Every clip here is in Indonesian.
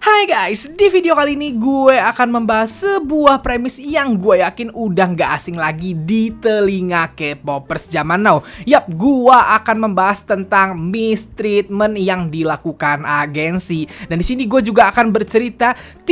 Hai guys, di video kali ini gue akan membahas sebuah premis yang gue yakin udah gak asing lagi di telinga K-popers zaman now. Yap, gue akan membahas tentang mistreatment yang dilakukan agensi. Dan di sini gue juga akan bercerita 3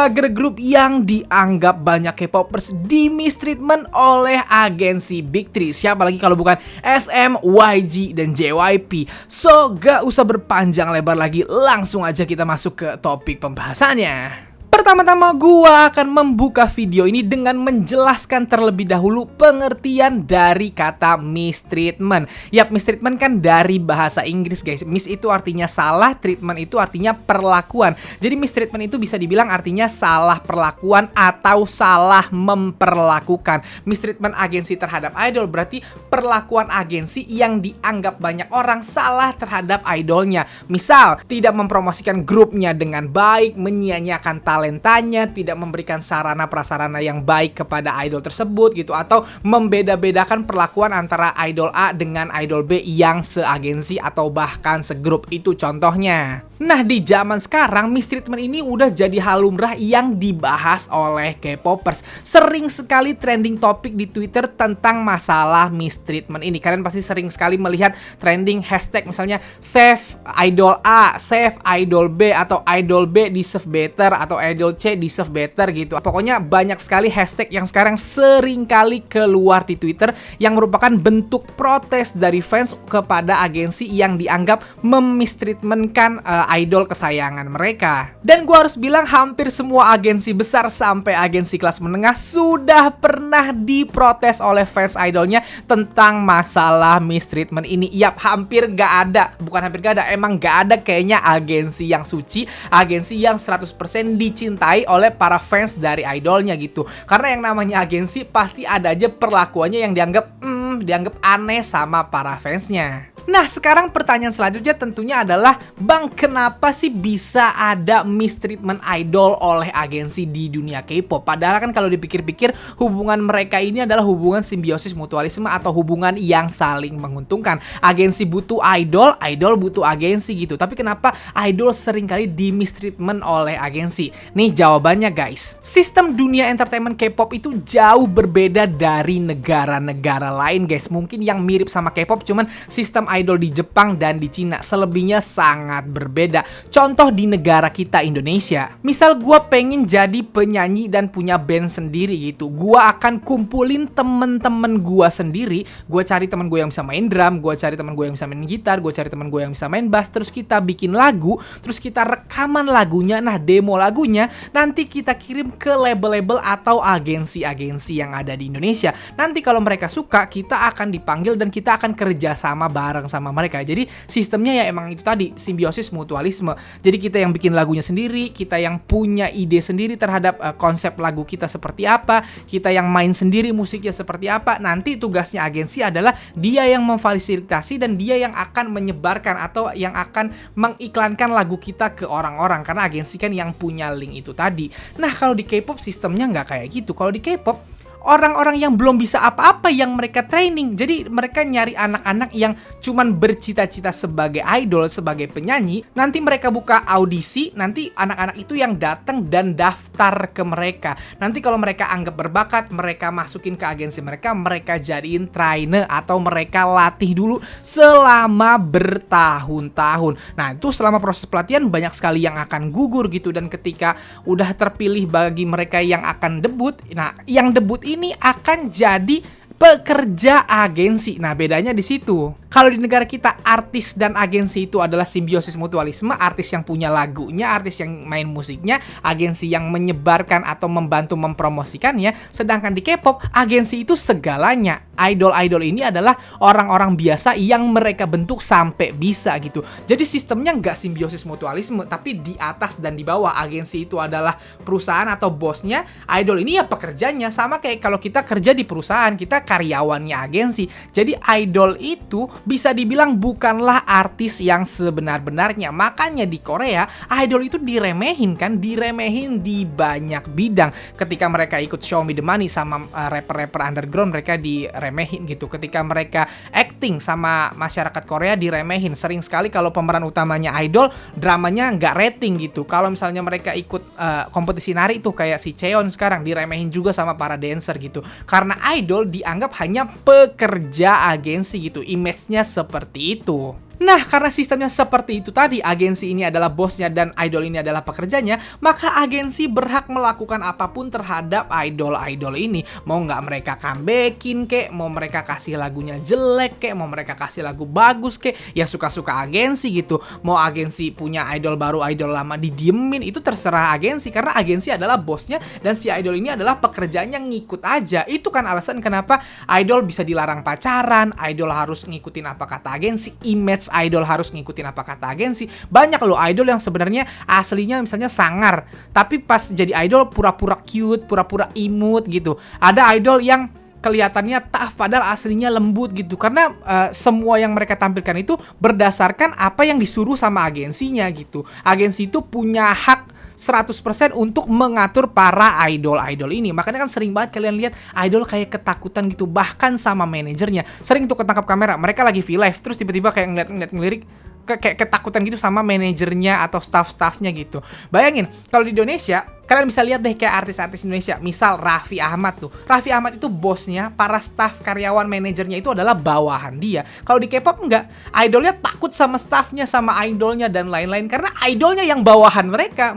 girl group yang dianggap banyak K-popers di mistreatment oleh agensi Big 3. Siapa lagi kalau bukan SM, YG, dan JYP. So, gak usah berpanjang lebar lagi, langsung aja kita masuk ke topik pembahasannya. Pertama-tama gua akan membuka video ini dengan menjelaskan terlebih dahulu pengertian dari kata mistreatment. Yap, mistreatment kan dari bahasa Inggris guys. Mis itu artinya salah, treatment itu artinya perlakuan. Jadi mistreatment itu bisa dibilang artinya salah perlakuan atau salah memperlakukan. Mistreatment agensi terhadap idol berarti perlakuan agensi yang dianggap banyak orang salah terhadap idolnya. Misal, tidak mempromosikan grupnya dengan baik, menyia-nyiakan talentanya, tidak memberikan sarana prasarana yang baik kepada idol tersebut gitu, atau membeda-bedakan perlakuan antara idol A dengan idol B yang seagensi atau bahkan segrup, itu contohnya. Nah, di zaman sekarang mistreatment ini udah jadi hal lumrah yang dibahas oleh K-popers. Sering sekali trending topik di Twitter tentang masalah mistreatment ini. Kalian pasti sering sekali melihat trending hashtag misalnya save idol A, save idol B, atau idol B deserve better, atau idol C deserve better gitu. Pokoknya banyak sekali hashtag yang sekarang sering kali keluar di Twitter yang merupakan bentuk protes dari fans kepada agensi yang dianggap memistreatmentkan idol kesayangan mereka. Dan gue harus bilang hampir semua agensi besar sampai agensi kelas menengah sudah pernah diprotes oleh fans idolnya tentang masalah mistreatment ini. Yap, hampir gak ada, bukan hampir gak ada, emang gak ada kayaknya agensi yang suci, agensi yang 100% dicintai oleh para fans dari idolnya gitu. Karena yang namanya agensi pasti ada aja perlakuannya yang dianggap aneh sama para fansnya. Nah, sekarang pertanyaan selanjutnya tentunya adalah, Bang, kenapa sih bisa ada mistreatment idol oleh agensi di dunia K-pop? Padahal kan kalau dipikir-pikir hubungan mereka ini adalah hubungan simbiosis mutualisme atau hubungan yang saling menguntungkan. Agensi butuh idol, idol butuh agensi gitu. Tapi kenapa idol seringkali di mistreatment oleh agensi? Nih jawabannya guys. Sistem dunia entertainment K-pop itu jauh berbeda dari negara-negara lain guys. Mungkin yang mirip sama K-pop cuman sistem idol di Jepang dan di Cina, selebihnya sangat berbeda. Contoh di negara kita Indonesia, misal gue pengen jadi penyanyi dan punya band sendiri gitu, gue akan kumpulin temen-temen gue sendiri. Gue cari temen gue yang bisa main drum, gue cari temen gue yang bisa main gitar, gue cari temen gue yang bisa main bass, terus kita bikin lagu, terus kita rekaman lagunya, nah demo lagunya nanti kita kirim ke label-label atau agensi-agensi yang ada di Indonesia. Nanti kalau mereka suka, kita akan dipanggil dan kita akan kerja sama bareng sama mereka. Jadi sistemnya ya emang itu tadi, simbiosis mutualisme. Jadi kita yang bikin lagunya sendiri, kita yang punya ide sendiri terhadap konsep lagu kita seperti apa, kita yang main sendiri musiknya seperti apa. Nanti tugasnya agensi adalah dia yang memfasilitasi dan dia yang akan menyebarkan atau yang akan mengiklankan lagu kita ke orang-orang, karena agensi kan yang punya link itu tadi. Nah, kalau di K-pop sistemnya nggak kayak gitu. Kalau di K-pop orang-orang yang belum bisa apa-apa yang mereka training. Jadi mereka nyari anak-anak yang cuman bercita-cita sebagai idol, sebagai penyanyi. Nanti mereka buka audisi, nanti anak-anak itu yang datang dan daftar ke mereka. Nanti kalau mereka anggap berbakat, mereka masukin ke agensi mereka, mereka jadiin trainer atau mereka latih dulu selama bertahun-tahun. Nah, itu selama proses pelatihan banyak sekali yang akan gugur gitu, dan ketika udah terpilih bagi mereka yang akan debut, nah yang debut ini akan jadi pekerja agensi. Nah, bedanya di situ. Kalau di negara kita artis dan agensi itu adalah simbiosis mutualisme, artis yang punya lagunya, artis yang main musiknya, agensi yang menyebarkan atau membantu mempromosikannya. Sedangkan di K-pop, agensi itu segalanya. Idol-idol ini adalah orang-orang biasa yang mereka bentuk sampai bisa gitu. Jadi sistemnya nggak simbiosis mutualisme, tapi di atas dan di bawah. Agensi itu adalah perusahaan atau bosnya, idol ini ya pekerjanya. Sama kayak kalau kita kerja di perusahaan, kita karyawannya agensi. Jadi idol itu bisa dibilang bukanlah artis yang sebenar-benarnya. Makanya di Korea, idol itu diremehin kan, diremehin di banyak bidang. Ketika mereka ikut Show Me The Money sama rapper-rapper underground, mereka diremehin remehin gitu. Ketika mereka acting sama masyarakat Korea diremehin. Sering sekali kalau pemeran utamanya idol, dramanya nggak rating gitu. Kalau misalnya mereka ikut kompetisi nari tuh kayak si Cheon sekarang diremehin juga sama para dancer gitu. Karena idol dianggap hanya pekerja agensi gitu. Image-nya seperti itu. Nah, karena sistemnya seperti itu tadi, agensi ini adalah bosnya dan idol ini adalah pekerjanya, maka agensi berhak melakukan apapun terhadap idol-idol ini. Mau nggak mereka comebackin kek, mau mereka kasih lagunya jelek kek, mau mereka kasih lagu bagus kek, ya suka-suka agensi gitu. Mau agensi punya idol baru, idol lama didiemin, itu terserah agensi. Karena agensi adalah bosnya dan si idol ini adalah pekerjaannya, ngikut aja. Itu kan alasan kenapa idol bisa dilarang pacaran, idol harus ngikutin apa kata agensi, image idol harus ngikutin apa kata agensi. Banyak loh idol yang sebenarnya aslinya misalnya sangar, tapi pas jadi idol pura-pura cute, pura-pura imut gitu. Ada idol yang kelihatannya tough padahal aslinya lembut gitu. Karena semua yang mereka tampilkan itu berdasarkan apa yang disuruh sama agensinya gitu. Agensi itu punya hak 100% untuk mengatur para idol-idol ini. Makanya kan sering banget kalian lihat idol kayak ketakutan gitu, bahkan sama manajernya. Sering tuh ketangkap kamera, mereka lagi V-Live terus tiba-tiba kayak ngelirik kayak ketakutan gitu sama manajernya atau staff-staffnya gitu. Bayangin kalau di Indonesia, kalian bisa lihat deh kayak artis-artis Indonesia, misal Raffi Ahmad tuh. Raffi Ahmad itu bosnya, para staff, karyawan, manajernya itu adalah bawahan dia. Kalau di K-pop enggak, idolnya takut sama staffnya, sama idolnya dan lain-lain, karena idolnya yang bawahan mereka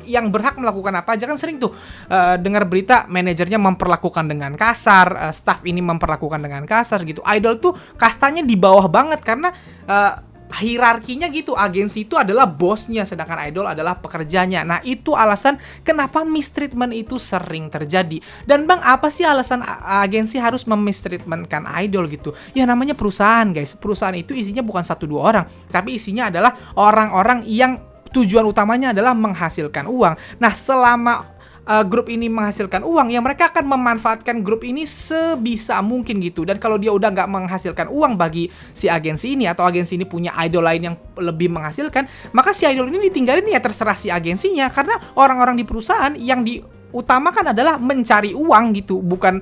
yang berhak melakukan apa aja. Kan sering tuh dengar berita manajernya memperlakukan dengan kasar, staff ini memperlakukan dengan kasar gitu. Idol tuh kastanya di bawah banget karena hierarkinya gitu. Agensi itu adalah bosnya, sedangkan idol adalah pekerjanya. Nah, itu alasan kenapa mistreatment itu sering terjadi. Dan bang, apa sih alasan agensi harus memistreatmentkan idol gitu? Ya namanya perusahaan guys. Perusahaan itu isinya bukan 1-2 orang, tapi isinya adalah orang-orang yang tujuan utamanya adalah menghasilkan uang. Nah, selama grup ini menghasilkan uang, ya mereka akan memanfaatkan grup ini sebisa mungkin gitu. Dan kalau dia udah nggak menghasilkan uang bagi si agensi ini, atau agensi ini punya idol lain yang lebih menghasilkan, maka si idol ini ditinggalin, ya terserah si agensinya. Karena orang-orang di perusahaan yang diutamakan adalah mencari uang gitu, bukan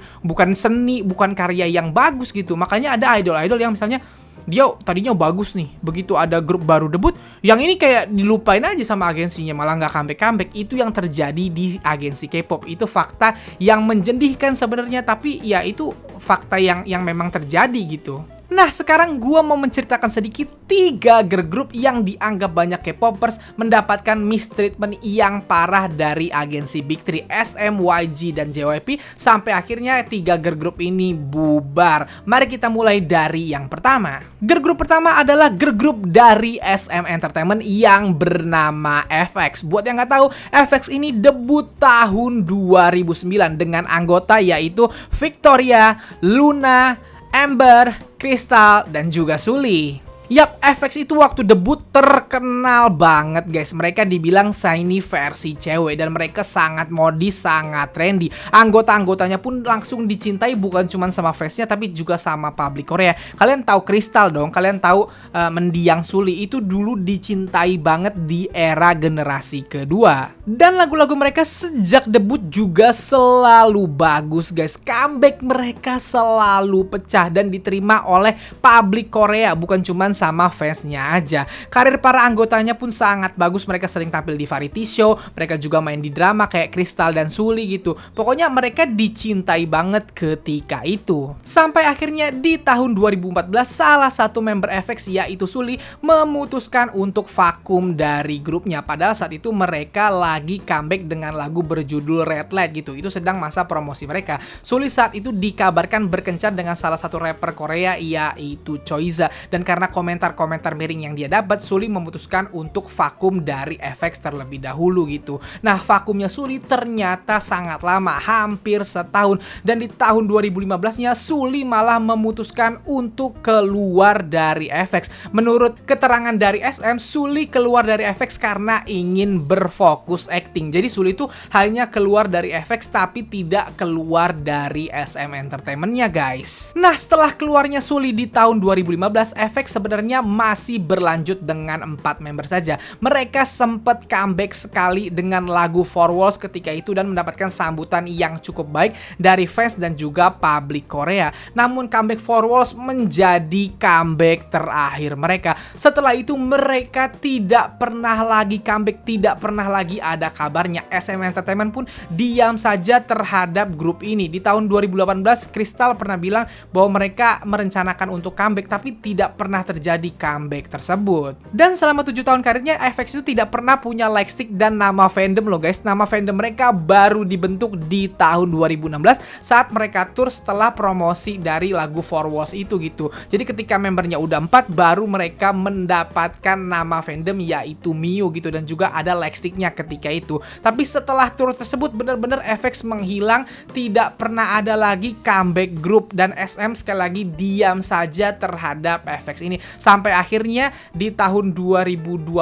seni, bukan karya yang bagus gitu. Makanya ada idol-idol yang misalnya dia tadinya bagus nih, begitu ada grup baru debut, yang ini kayak dilupain aja sama agensinya, malah nggak comeback. Itu yang terjadi di agensi K-pop. Itu fakta yang menjendihkan sebenarnya, tapi ya itu fakta yang memang terjadi gitu. Nah, sekarang gua mau menceritakan sedikit 3 girl group yang dianggap banyak K-popers mendapatkan mistreatment yang parah dari agensi Big 3, SM, YG, dan JYP, sampai akhirnya 3 girl group ini bubar. Mari kita mulai dari yang pertama. Girl group pertama adalah girl group dari SM Entertainment yang bernama FX. Buat yang nggak tahu, FX ini debut tahun 2009 dengan anggota yaitu Victoria, Luna, Amber, Crystal, dan juga Sulli. Yap, FX itu waktu debut terkenal banget guys. Mereka dibilang shiny versi cewek dan mereka sangat modis, sangat trendy. Anggota-anggotanya pun langsung dicintai bukan cuma sama fansnya tapi juga sama publik Korea. Kalian tahu Crystal dong, kalian tahu mendiang Sulli itu dulu dicintai banget di era generasi kedua. Dan lagu-lagu mereka sejak debut juga selalu bagus guys. Comeback mereka selalu pecah dan diterima oleh publik Korea, bukan cuma sama fansnya aja. Karir para anggotanya pun sangat bagus. Mereka sering tampil di variety show, mereka juga main di drama kayak Crystal dan Sulli gitu. Pokoknya mereka dicintai banget ketika itu. Sampai akhirnya di tahun 2014 salah satu member FX yaitu Sulli memutuskan untuk vakum dari grupnya. Padahal saat itu mereka lagi comeback dengan lagu berjudul Red Light gitu. Itu sedang masa promosi mereka. Sulli saat itu dikabarkan berkencan dengan salah satu rapper Korea yaitu Choiza. Dan karena komentar-komentar miring yang dia dapat, Sulli memutuskan untuk vakum dari FX terlebih dahulu gitu. Nah, vakumnya Sulli ternyata sangat lama, hampir setahun. Dan di tahun 2015-nya Sulli malah memutuskan untuk keluar dari FX. Menurut keterangan dari SM, Sulli keluar dari FX karena ingin berfokus harus acting. Jadi Sully itu hanya keluar dari FX tapi tidak keluar dari SM Entertainment-nya guys. Nah setelah keluarnya Sully di tahun 2015, FX sebenarnya masih berlanjut dengan 4 member saja. Mereka sempat comeback sekali dengan lagu Four Walls ketika itu dan mendapatkan sambutan yang cukup baik dari fans dan juga publik Korea. Namun comeback Four Walls menjadi comeback terakhir mereka. Setelah itu mereka tidak pernah lagi comeback, tidak pernah lagi ada kabarnya. SM Entertainment pun diam saja terhadap grup ini. Di tahun 2018 Crystal pernah bilang bahwa mereka merencanakan untuk comeback tapi tidak pernah terjadi comeback tersebut. Dan selama 7 tahun karirnya FX itu tidak pernah punya lightstick dan nama fandom loh guys. Nama fandom mereka baru dibentuk di tahun 2016 saat mereka tur setelah promosi dari lagu Four Walls itu gitu. Jadi ketika membernya udah 4 baru mereka mendapatkan nama fandom yaitu Miu gitu dan juga ada lightsticknya ketika itu. Tapi setelah tur tersebut benar-benar FX menghilang, tidak pernah ada lagi comeback grup dan SM sekali lagi diam saja terhadap FX ini sampai akhirnya di tahun 2020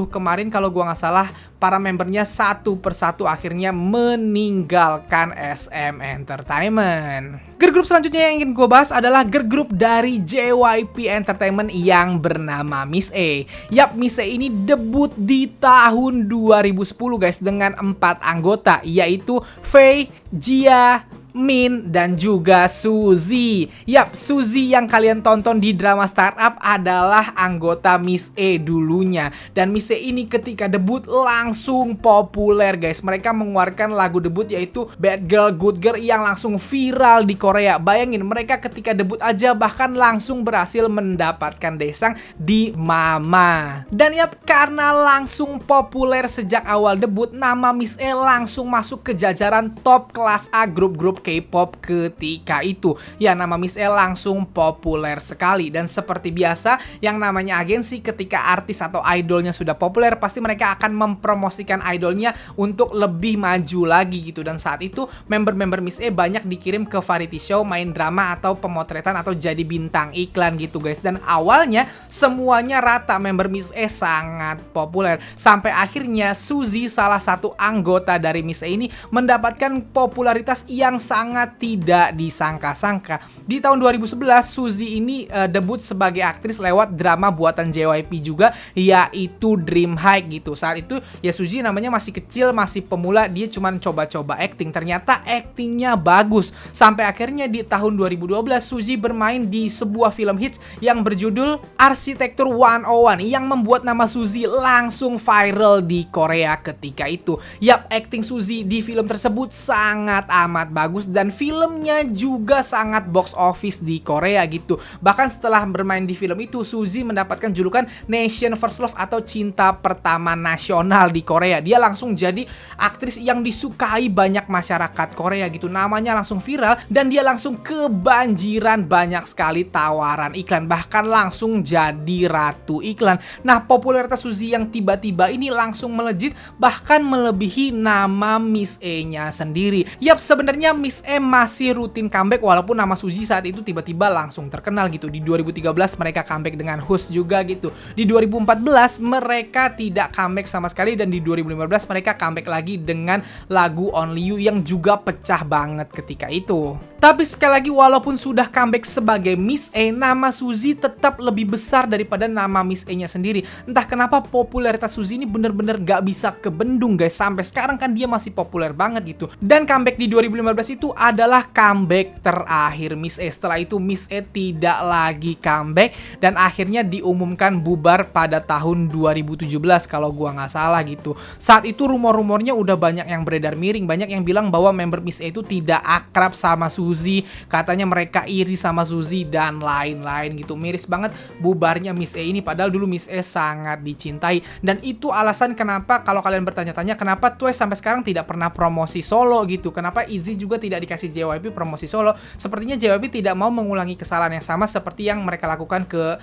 kemarin kalau gua nggak salah para membernya satu persatu akhirnya meninggalkan SM Entertainment. Girl group selanjutnya yang ingin gue bahas adalah girl group dari JYP Entertainment yang bernama Miss A. Yap, Miss A ini debut di tahun 2010 guys dengan 4 anggota yaitu Faye, Jia, Min, dan juga Suzy. Yap, Suzy yang kalian tonton di drama Startup adalah anggota Miss A dulunya. Dan Miss A ini ketika debut langsung populer guys. Mereka mengeluarkan lagu debut yaitu Bad Girl Good Girl yang langsung viral di Korea. Bayangin mereka ketika debut aja bahkan langsung berhasil mendapatkan desang di Mama. Dan yap, karena langsung populer sejak awal debut, nama Miss A langsung masuk ke jajaran top kelas A grup-grup K-pop ketika itu. Ya, nama Miss A langsung populer sekali. Dan seperti biasa, yang namanya agensi ketika artis atau idolnya sudah populer, pasti mereka akan mempromosikan idolnya untuk lebih maju lagi gitu. Dan saat itu, member-member Miss A banyak dikirim ke variety show, main drama, atau pemotretan, atau jadi bintang iklan gitu guys. Dan awalnya, semuanya rata, member Miss A sangat populer. Sampai akhirnya, Suzy, salah satu anggota dari Miss A ini, mendapatkan popularitas yang sangat tidak disangka-sangka. Di tahun 2011, Suzy ini debut sebagai aktris lewat drama buatan JYP juga, yaitu Dream High gitu. Saat itu ya Suzy namanya masih kecil, masih pemula, dia cuman coba-coba acting. Ternyata actingnya bagus. Sampai akhirnya di tahun 2012, Suzy bermain di sebuah film hits yang berjudul Arsitektur 101 yang membuat nama Suzy langsung viral di Korea ketika itu. Yap, acting Suzy di film tersebut sangat amat bagus dan filmnya juga sangat box office di Korea gitu. Bahkan setelah bermain di film itu, Suzy mendapatkan julukan Nation First Love atau cinta pertama nasional di Korea. Dia langsung jadi aktris yang disukai banyak masyarakat Korea gitu. Namanya langsung viral dan dia langsung kebanjiran banyak sekali tawaran iklan. Bahkan langsung jadi ratu iklan. Nah, popularitas Suzy yang tiba-tiba ini langsung melejit bahkan melebihi nama Miss A-nya sendiri. Yap, sebenarnya Miss A masih rutin comeback walaupun nama Suzy saat itu tiba-tiba langsung terkenal gitu. Di 2013 mereka comeback dengan Host juga gitu. Di 2014 mereka tidak comeback sama sekali dan di 2015 mereka comeback lagi dengan lagu Only You yang juga pecah banget ketika itu. Tapi sekali lagi walaupun sudah comeback sebagai Miss A, nama Suzy tetap lebih besar daripada nama Miss A-nya sendiri. Entah kenapa popularitas Suzy ini bener-bener gak bisa kebendung guys. Sampai sekarang kan dia masih populer banget gitu. Dan comeback di 2015 itu adalah comeback terakhir Miss A. Setelah itu Miss A tidak lagi comeback dan akhirnya diumumkan bubar pada tahun 2017 kalau gua nggak salah gitu. Saat itu rumor-rumornya udah banyak yang beredar miring, banyak yang bilang bahwa member Miss A itu tidak akrab sama Suzy, katanya mereka iri sama Suzy dan lain-lain gitu. Miris banget bubarnya Miss A ini padahal dulu Miss A sangat dicintai dan itu alasan kenapa kalau kalian bertanya-tanya kenapa Twice sampai sekarang tidak pernah promosi solo gitu. Kenapa ITZY juga tidak dikasih JYP promosi solo? Sepertinya JYP tidak mau mengulangi kesalahan yang sama seperti yang mereka lakukan ke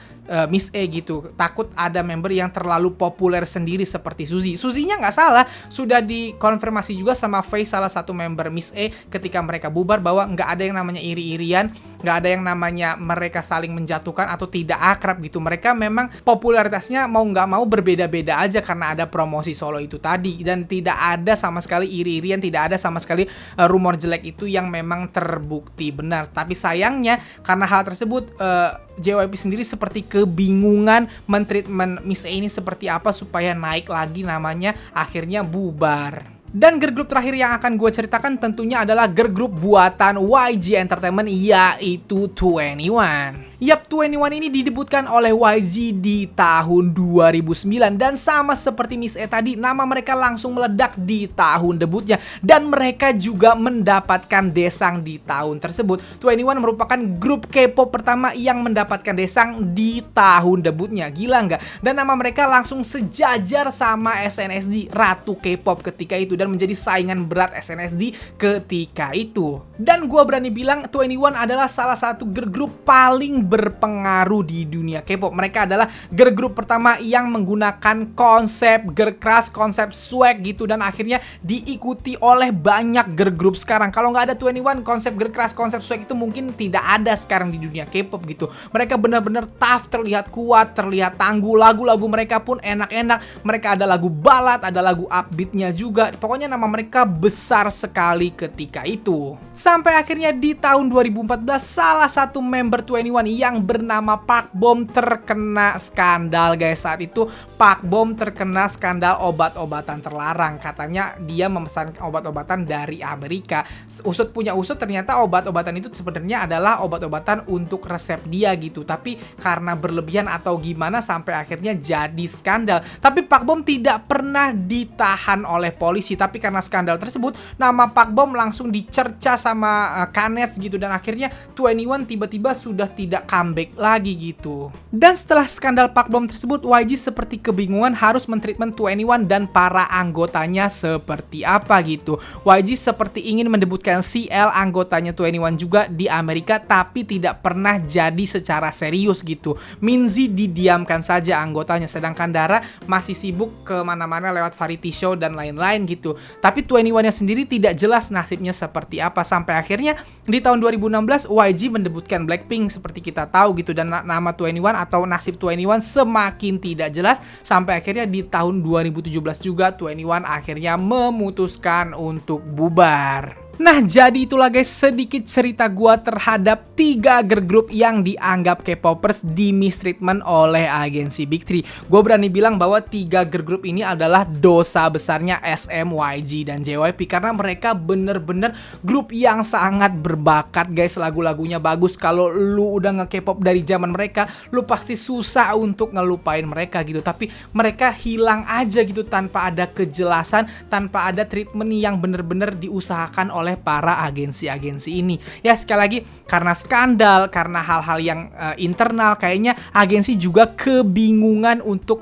Miss A gitu. Takut ada member yang terlalu populer sendiri seperti Suzy. Suzy-nya nggak salah, sudah dikonfirmasi juga sama Faye salah satu member Miss A ketika mereka bubar bahwa nggak nggak ada yang namanya iri-irian, nggak ada yang namanya mereka saling menjatuhkan atau tidak akrab gitu. Mereka memang popularitasnya mau nggak mau berbeda-beda aja karena ada promosi solo itu tadi, dan tidak ada sama sekali iri-irian, tidak ada sama sekali rumor jelek itu yang memang terbukti benar. Tapi sayangnya karena hal tersebut JYP sendiri seperti kebingungan mentreatment Miss A ini seperti apa supaya naik lagi namanya, akhirnya bubar. Dan girl group terakhir yang akan gue ceritakan tentunya adalah girl group buatan YG Entertainment, yaitu 2NE1. Yap, 2NE1 ini didebutkan oleh YG di tahun 2009 dan sama seperti Miss A tadi, nama mereka langsung meledak di tahun debutnya dan mereka juga mendapatkan desang di tahun tersebut. 2NE1 merupakan grup K-pop pertama yang mendapatkan desang di tahun debutnya, gila nggak? Dan nama mereka langsung sejajar sama SNSD, Ratu K-pop ketika itu, dan menjadi saingan berat SNSD ketika itu. Dan gue berani bilang 2NE1 adalah salah satu girl group paling berpengaruh di dunia K-pop. Mereka adalah girl group pertama yang menggunakan konsep girl crush, konsep swag gitu, dan akhirnya diikuti oleh banyak girl group sekarang. Kalau nggak ada 2NE1, konsep girl crush, konsep swag itu mungkin tidak ada sekarang di dunia K-pop gitu. Mereka benar-benar tough, terlihat kuat, terlihat tangguh. Lagu-lagu mereka pun enak-enak. Mereka ada lagu balad, ada lagu upbeatnya juga. Pokoknya nama mereka besar sekali ketika itu. Sampai akhirnya di tahun 2014 salah satu member 2NE1 yang bernama Park Bom terkena skandal, guys. Saat itu Park Bom terkena skandal obat-obatan terlarang. Katanya dia memesan obat-obatan dari Amerika. Usut punya usut, ternyata obat-obatan itu sebenarnya adalah obat-obatan untuk resep dia gitu. Tapi karena berlebihan atau gimana sampai akhirnya jadi skandal. Tapi Park Bom tidak pernah ditahan oleh polisi. Tapi karena skandal tersebut, nama Park Bom langsung dicerca sama Kanets gitu, dan akhirnya 2NE1 tiba-tiba sudah tidak comeback lagi gitu. Dan setelah skandal Park Bom tersebut, YG seperti kebingungan harus mentreatment 2NE1 dan para anggotanya seperti apa gitu. YG seperti ingin mendebutkan CL anggotanya 2NE1 juga di Amerika, tapi tidak pernah jadi secara serius gitu. Minzy didiamkan saja anggotanya, sedangkan Dara masih sibuk kemana-mana lewat variety show dan lain-lain gitu. Tapi 2NE1-nya sendiri tidak jelas nasibnya seperti apa, sampai akhirnya di tahun 2016 YG mendebutkan Blackpink seperti kita tahu gitu, dan nama 2NE1 atau nasib 2NE1 semakin tidak jelas sampai akhirnya di tahun 2017 juga 2NE1 akhirnya memutuskan untuk bubar. Nah, jadi itulah guys sedikit cerita gua terhadap 3 girl group yang dianggap K-popers di mistreatment oleh agensi Big 3. Gue berani bilang bahwa 3 girl group ini adalah dosa besarnya SM, YG, dan JYP karena mereka bener-bener grup yang sangat berbakat guys. Lagu-lagunya bagus. Kalau lu udah nge-K-pop dari zaman mereka, lu pasti susah untuk ngelupain mereka gitu. Tapi mereka hilang aja gitu tanpa ada kejelasan, tanpa ada treatment yang bener-bener diusahakan oleh para agensi-agensi ini. Ya, sekali lagi karena skandal, karena hal-hal yang internal, kayaknya agensi juga kebingungan untuk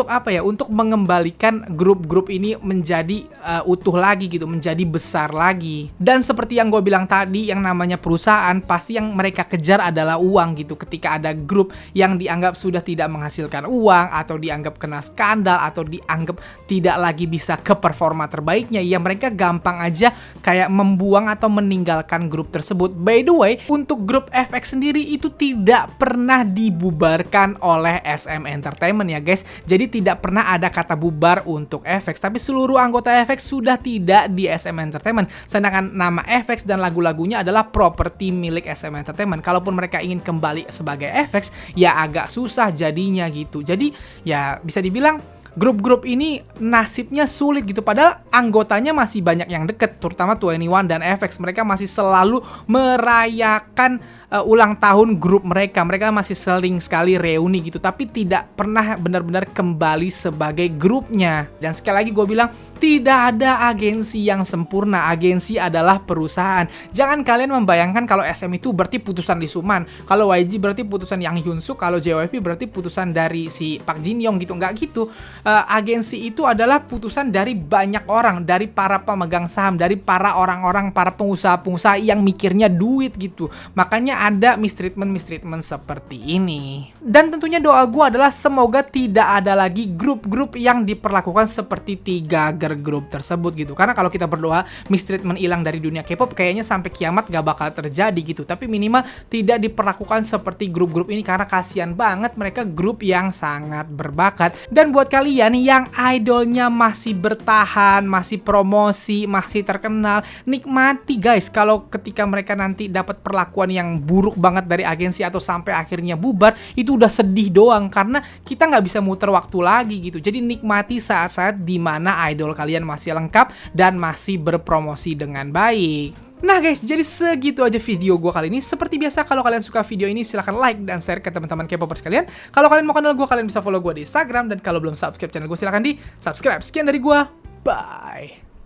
apa ya, untuk mengembalikan grup-grup ini menjadi utuh lagi gitu, menjadi besar lagi. Dan seperti yang gue bilang tadi, yang namanya perusahaan pasti yang mereka kejar adalah uang gitu. Ketika ada grup yang dianggap sudah tidak menghasilkan uang, atau dianggap kena skandal, atau dianggap tidak lagi bisa ke performa terbaiknya, ya mereka gampang aja kayak membuang atau meninggalkan grup tersebut. By the way, untuk grup FX sendiri itu tidak pernah dibubarkan oleh SM Entertainment ya guys. Jadi tidak pernah ada kata bubar untuk FX, tapi seluruh anggota FX sudah tidak di SM Entertainment. Sedangkan nama FX dan lagu-lagunya adalah properti milik SM Entertainment. Kalaupun mereka ingin kembali sebagai FX, ya agak susah jadinya gitu. Jadi ya bisa dibilang grup-grup ini nasibnya sulit gitu, padahal anggotanya masih banyak yang deket, terutama 2NE1 dan FX. Mereka masih selalu merayakan ulang tahun grup mereka. Mereka masih sering sekali reuni gitu, tapi tidak pernah benar-benar kembali sebagai grupnya. Dan sekali lagi gue bilang, tidak ada agensi yang sempurna. Agensi adalah perusahaan. Jangan kalian membayangkan kalau SM itu berarti putusan Lee Suman, kalau YG berarti putusan Yang Hyun Suk, kalau JYP berarti putusan dari si Park Jin Young gitu. Nggak gitu. agensi itu adalah putusan dari banyak orang, dari para pemegang saham, dari para orang-orang, para pengusaha-pengusaha yang mikirnya duit gitu. Makanya ada mistreatment seperti ini. Dan tentunya doa gue adalah semoga tidak ada lagi grup-grup yang diperlakukan seperti 3 girl group tersebut gitu. Karena kalau kita berdoa mistreatment hilang dari dunia K-pop, kayaknya sampai kiamat gak bakal terjadi gitu. Tapi minimal tidak diperlakukan seperti grup-grup ini, karena kasihan banget mereka grup yang sangat berbakat. Dan buat kalian yang idolnya masih bertahan, masih promosi, masih terkenal, nikmati guys kalau ketika mereka nanti dapat perlakuan yang buruk banget dari agensi atau sampai akhirnya bubar, itu udah sedih doang karena kita nggak bisa muter waktu lagi gitu. Jadi nikmati saat-saat dimana idol kalian masih lengkap dan masih berpromosi dengan baik. Nah guys, jadi segitu aja video gue kali ini. Seperti biasa, kalau kalian suka video ini silahkan like dan share ke teman-teman K-popers kalian. Kalau kalian mau kenal gue, kalian bisa follow gue di Instagram. Dan kalau belum subscribe channel gue, silahkan di subscribe. Sekian dari gue, bye.